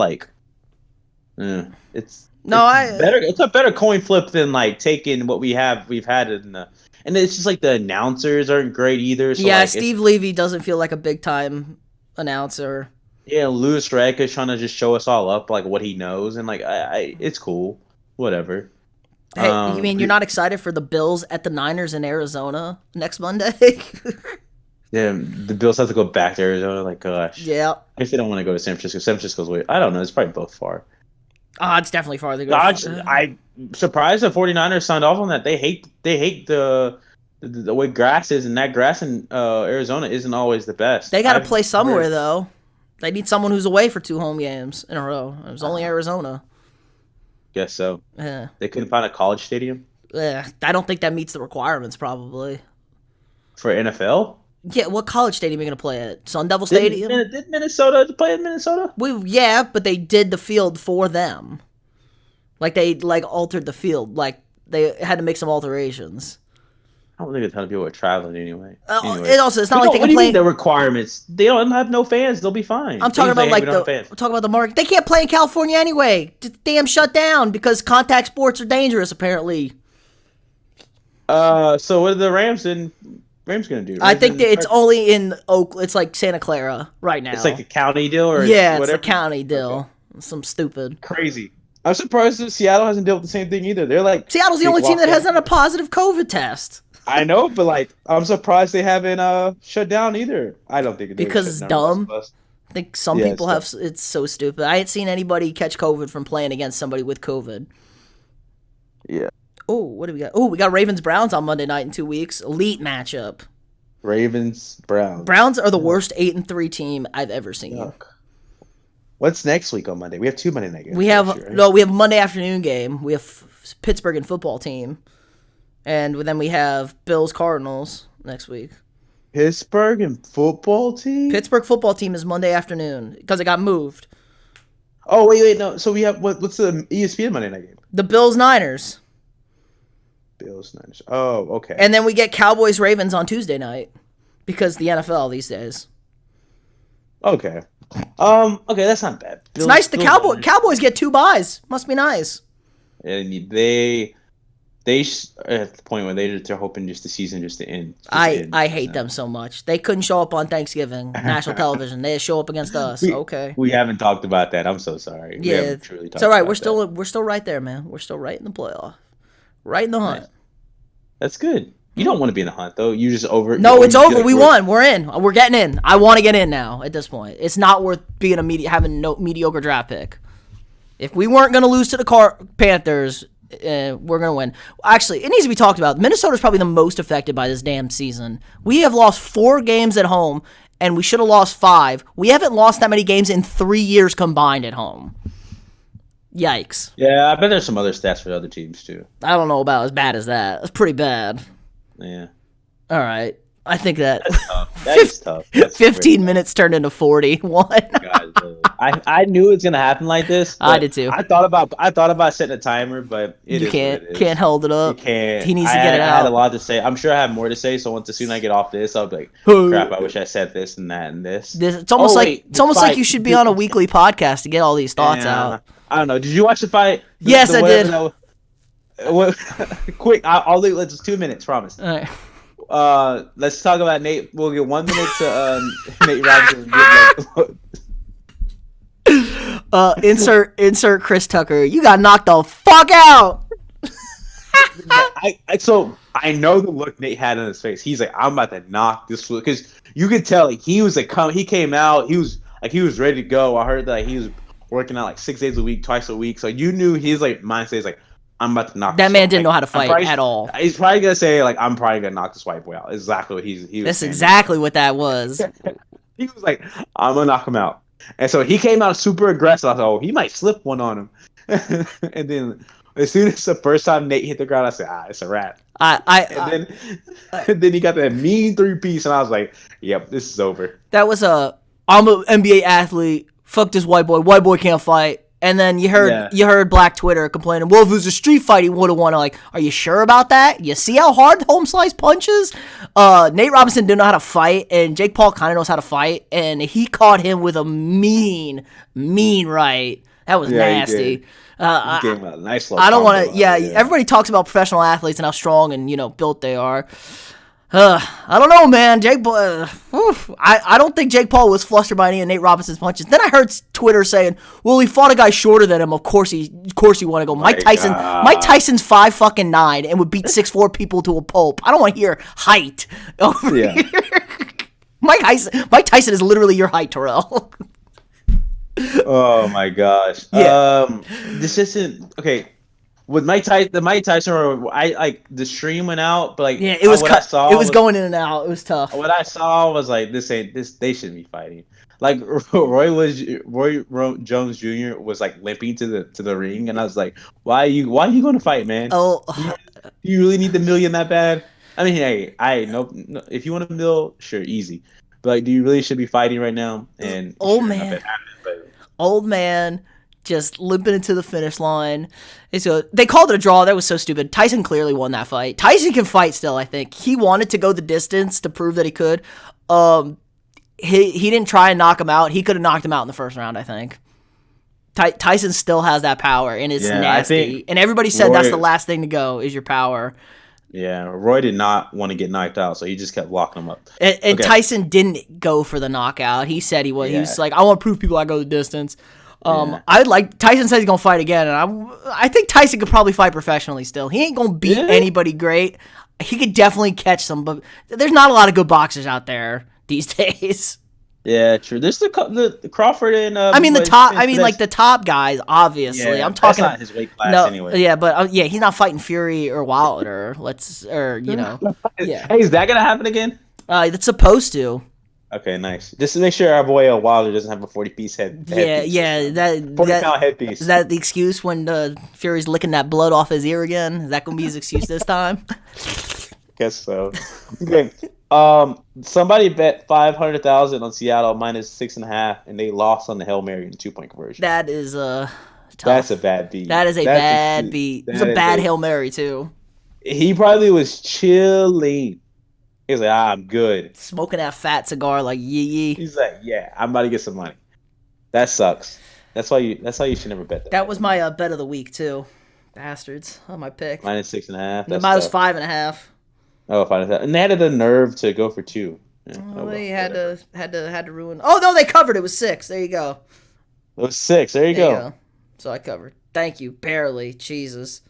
it's better. It's a better coin flip than taking what we've had in the. And it's just the announcers aren't great either. So yeah, Steve Levy doesn't feel like a big time announcer. Yeah, Louis Riddick is trying to just show us all up what he knows, and it's cool, whatever. Hey, you mean you're not excited for the Bills at the Niners in Arizona next Monday? Yeah, the Bills have to go back to Arizona. Gosh. Yeah. I guess they don't want to go to San Francisco. San Francisco's way. I don't know. It's probably both far. It's definitely farther. I'm surprised the 49ers signed off on that. They hate the way grass is, and that grass in Arizona isn't always the best. They got to play somewhere though. They need someone who's away for 2 home games in a row. It was only Arizona. Guess so. Yeah. They couldn't find a college stadium. Yeah, I don't think that meets the requirements probably. For NFL? Yeah, what college stadium are you going to play at? Sun Devil Stadium? Did Minnesota play in Minnesota? Yeah, but they did the field for them. They altered the field. They had to make some alterations. I don't think a ton of people are traveling anyway. It's not like they can play. The requirements? They don't have no fans. They'll be fine. I'm talking about the market. They can't play in California anyway. Just damn shut down because contact sports are dangerous apparently. So what are the Rams gonna do? I think it's only in Oakland. It's like Santa Clara right now. It's like a county deal, or it's a county deal. Okay. Some stupid. Crazy. I'm surprised that Seattle hasn't dealt with the same thing either. They're Seattle's the only team that hasn't had a positive COVID test. I know, but I'm surprised they haven't shut down either. I don't think because it's dumb. I think some people have. It's so stupid. I ain't seen anybody catch COVID from playing against somebody with COVID. Yeah. Oh, what do we got? Oh, we got Ravens Browns on Monday night in 2 weeks. Elite matchup. Ravens Browns. Browns are the worst 8-3 team I've ever seen. Yuck. What's next week on Monday? We have 2 Monday night games. We have a Monday afternoon game. We have Pittsburgh and football team, and then we have Bills Cardinals next week. Pittsburgh and football team. Pittsburgh football team is Monday afternoon because it got moved. Oh wait, no. So we have what's the ESPN Monday night game? The Bills Niners. Bills Niners. Oh, okay. And then we get Cowboys Ravens on Tuesday night because the NFL these days. Okay. Okay, that's not bad. It's nice. The Cowboys get 2 buys. Must be nice. And they are at the point where they're hoping just the season just to end. I hate them so much. They couldn't show up on Thanksgiving, national television. They show up against us. Okay. We haven't talked about that. I'm so sorry. Yeah, we haven't truly talked it's all right. about We're still right there, man. We're still right in the playoff, right in the hunt. Nice. That's good. You don't want to be in the hunt though. You just over. No, it's over. We won. We're in. We're getting in. I want to get in now. At this point, it's not worth being having no mediocre draft pick. If we weren't gonna lose to the Panthers, we're gonna win. Actually, it needs to be talked about. Minnesota's probably the most affected by this damn season. We have lost 4 games at home, and we should have lost 5. We haven't lost that many games in 3 years combined at home. Yikes. Yeah, I bet there's some other stats for other teams too. I don't know about as bad as that. That's pretty bad. Yeah. All right. I think that is tough. That's 15 minutes turned into 41. I knew it was gonna happen like this. I did too. I thought about setting a timer, but you can't hold it up. You can't. He needs to get it out. I had a lot to say. I'm sure I have more to say. So as soon as I get off this, I'll be like, crap! I wish I said this and that and this. It's almost like you should be on a weekly podcast to get all these thoughts out. I don't know. Did you watch the fight? Yes, I did. Quick, I'll leave. Let's just 2 minutes. Promise. All right. Let's talk about Nate. We'll get 1 minute to Nate Robinson. Insert Chris Tucker. You got knocked the fuck out. So I know the look Nate had on his face. He's like, I'm about to knock this fool, because you could tell he was like, he came out. He was ready to go. I heard that he was working out like 6 days a week, twice a week. So you knew his mindset is like, I'm about to knock that this man didn't know how to fight at all. He's probably gonna say like, I'm probably gonna knock this white boy out. Exactly what he was. That's exactly what that was. He was like, I'm gonna knock him out. And so he came out super aggressive. I thought, he might slip one on him. And then as soon as the first time Nate hit the ground, I said, it's a wrap. And then he got that mean 3-piece, and I was like, yep, this is over. That was I'm an NBA athlete. Fuck this white boy. White boy can't fight. And then you heard Black Twitter complaining, well, if it was a street fight, he would have won. Like, are you sure about that? You see how hard home slice punches? Nate Robinson didn't know how to fight, and Jake Paul kind of knows how to fight, and he caught him with a mean right. That was nasty. He gave him a nice little I don't want to. Yeah, everybody talks about professional athletes and how strong and built they are. I don't know, man. I don't think Jake Paul was flustered by any of Nate Robinson's punches. Then I heard Twitter saying, "Well, he fought a guy shorter than him. Of course he want to go." Mike Tyson's 5'9" and would beat 6'4" people to a pulp. I don't want to hear height over here. Mike Tyson is literally your height, Terrell. Oh my gosh. Yeah. This isn't okay. With Mike Tyson, I like the stream went out, but it was going in and out. It was tough. What I saw was like, this. They shouldn't be fighting. Like Roy Jones Jr. was like limping to the ring, and I was like, why are you going to fight, man? Oh, do you really need the million that bad? I mean, hey, no, if you want a mill, sure, easy. But like, do you really should be fighting right now? And old man. Just limping into the finish line. They called it a draw. That was so stupid. Tyson clearly won that fight. Tyson can fight still, I think. He wanted to go the distance to prove that he could. He didn't try and knock him out. He could have knocked him out in the first round, I think. Tyson still has that power, and it's nasty. And everybody said that's the last thing to go, is your power. Yeah, Roy did not want to get knocked out, so he just kept locking him up. And Tyson didn't go for the knockout. He said he was. Yeah. He was like, I want to prove people I go the distance. Tyson says he's gonna fight again, and I think Tyson could probably fight professionally still. He ain't gonna beat anybody great. He could definitely catch some, but there's not a lot of good boxers out there these days. Yeah, true. There's the Crawford and the top guys, obviously. Yeah, I'm talking. That's not his weight class anyway. Yeah, but he's not fighting Fury or Wilder. Hey, is that gonna happen again? It's supposed to. Okay, nice. Just to make sure our boy Wilder doesn't have a 40-piece head. Yeah. 40-pound headpiece. Is that the excuse when Fury's licking that blood off his ear again? Is that gonna be his excuse this time? Guess so. Okay. Somebody bet 500,000 on Seattle -6.5, and they lost on the Hail Mary and 2-point conversion. That is tough. That's a bad beat. That is a bad beat. It was a bad Hail Mary too. He probably was chilling. He's like, I'm good. Smoking that fat cigar like yee. He's like, yeah, I'm about to get some money. That sucks. That's why you should never bet that. That was my bet of the week too. Bastards on my pick. -6.5. No, That's mine was tough. 5.5. Oh, 5.5. And they had the nerve to go for 2. Yeah, Well, they had to ruin. Oh no, they covered. It was 6. There you go. It was 6. There you go. So I covered. Thank you. Barely. Jesus.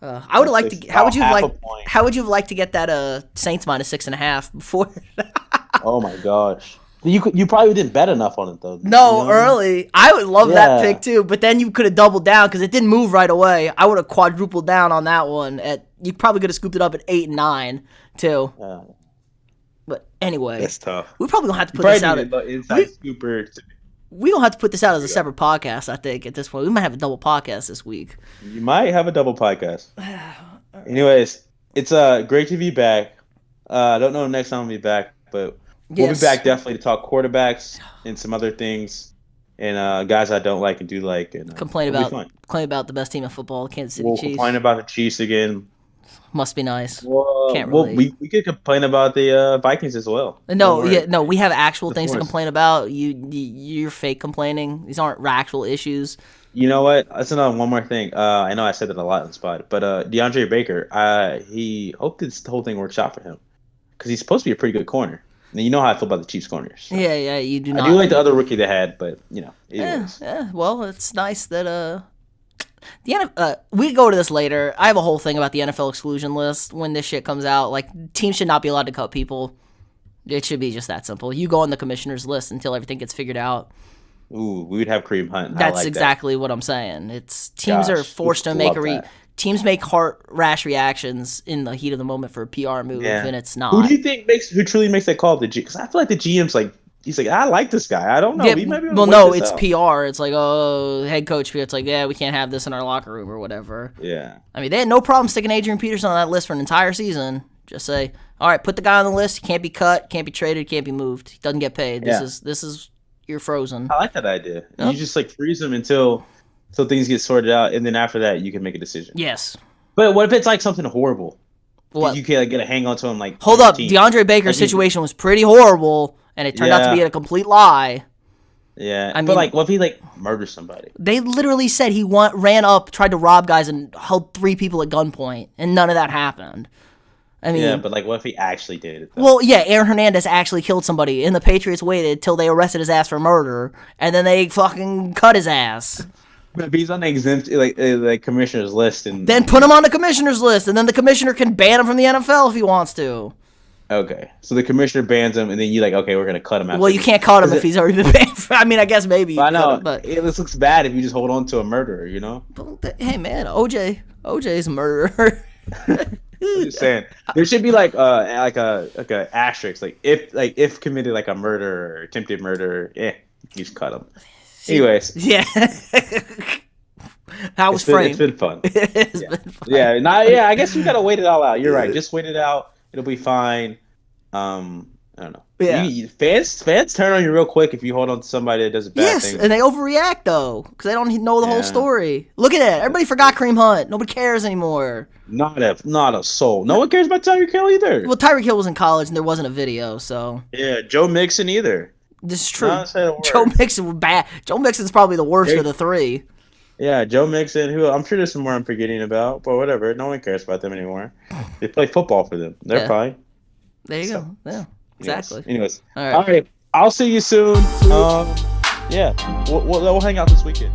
I would have liked to. How would you have liked to get that Saints -6.5 before? Oh my gosh. You probably didn't bet enough on it though. No, early. I would love that pick too, but then you could have doubled down because it didn't move right away. I would have quadrupled down on that one. You probably could have scooped it up at 8 and 9 too. But anyway, that's tough. We probably gonna have to put this out. We gonna have to put this out as a separate podcast. I think at this point we might have a double podcast this week. You might have a double podcast. Anyways, it's great to be back. I don't know next time I'll be back, but we'll be back definitely to talk quarterbacks and some other things and guys I don't like and do like and complain about the best team in football, Kansas City Chiefs. We'll complain about the Chiefs again. Must be nice. Can't relate. We could complain about the Vikings as well. No, we have actual things to complain about. You're fake complaining. These aren't actual issues. You know what? That's another one more thing. I know I said that a lot on the spot, but DeAndre Baker, he hoped this whole thing works out for him because he's supposed to be a pretty good corner. And you know how I feel about the Chiefs corners. So. Yeah, you do not. I do like the other rookie they had, but well, it's nice that we go to this later. I have a whole thing about the NFL exclusion list when this shit comes out. Like, teams should not be allowed to cut people. It should be just that simple. You go on the commissioner's list until everything gets figured out. Ooh, we would have Kareem Hunt. That's exactly what I'm saying. It's teams are forced to make teams make rash reactions in the heat of the moment for a PR move, and it's not. Who do you think who truly makes that call? Because I feel like the GM's like. He's like, I like this guy. I don't know. Yeah, it's PR. It's like, head coach. It's like, we can't have this in our locker room or whatever. Yeah. I mean, they had no problem sticking Adrian Peterson on that list for an entire season. Just say, all right, put the guy on the list. He can't be cut, can't be traded, can't be moved. He doesn't get paid. This is you're frozen. I like that idea. Yep. You just like freeze him until things get sorted out, and then after that, you can make a decision. Yes. But what if it's like something horrible? What? You can't get a hang on to him like. Hold up, DeAndre Baker's situation was pretty horrible. And it turned out to be a complete lie. Yeah, but what if he murders somebody? They literally said he ran up, tried to rob guys, and held 3 people at gunpoint, and none of that happened. I mean, but what if he actually did it? Though? Well, yeah, Aaron Hernandez actually killed somebody, and the Patriots waited till they arrested his ass for murder, and then they fucking cut his ass. But if he's on the exempt, like commissioner's list, and then put him on the commissioner's list, and then the commissioner can ban him from the NFL if he wants to. Okay, so the commissioner bans him, and then you're like, okay, we're gonna cut him out. Well, you can't cut him if he's already been banned. I mean, I guess maybe. I know, but this looks bad if you just hold on to a murderer, you know. Hey, man, OJ's a murderer. I'm just saying, there should be like a asterisk, if committed like a murder or attempted murder, you just cut him. Anyways, yeah. How was framed? It's been fun. It's been fun. I guess we gotta wait it all out. You're right. Just wait it out. It'll be fine. I don't know. Yeah. Fans turn on you real quick if you hold on to somebody that does a bad thing. Yes, and they overreact though because they don't know the whole story. Look at that! Everybody forgot Kareem Hunt. Nobody cares anymore. Not a soul. No one cares about Tyreek Hill either. Well, Tyreek Hill was in college and there wasn't a video, so. Yeah, Joe Mixon either. This is true. Joe Mixon was bad. Joe Mixon's probably the worst of the 3. Yeah, Joe Mixon, who I'm sure there's some more I'm forgetting about, but whatever. No one cares about them anymore. They play football for them. They're fine. There you go. Yeah, exactly. Anyways. All right. I'll see you soon. We'll hang out this weekend.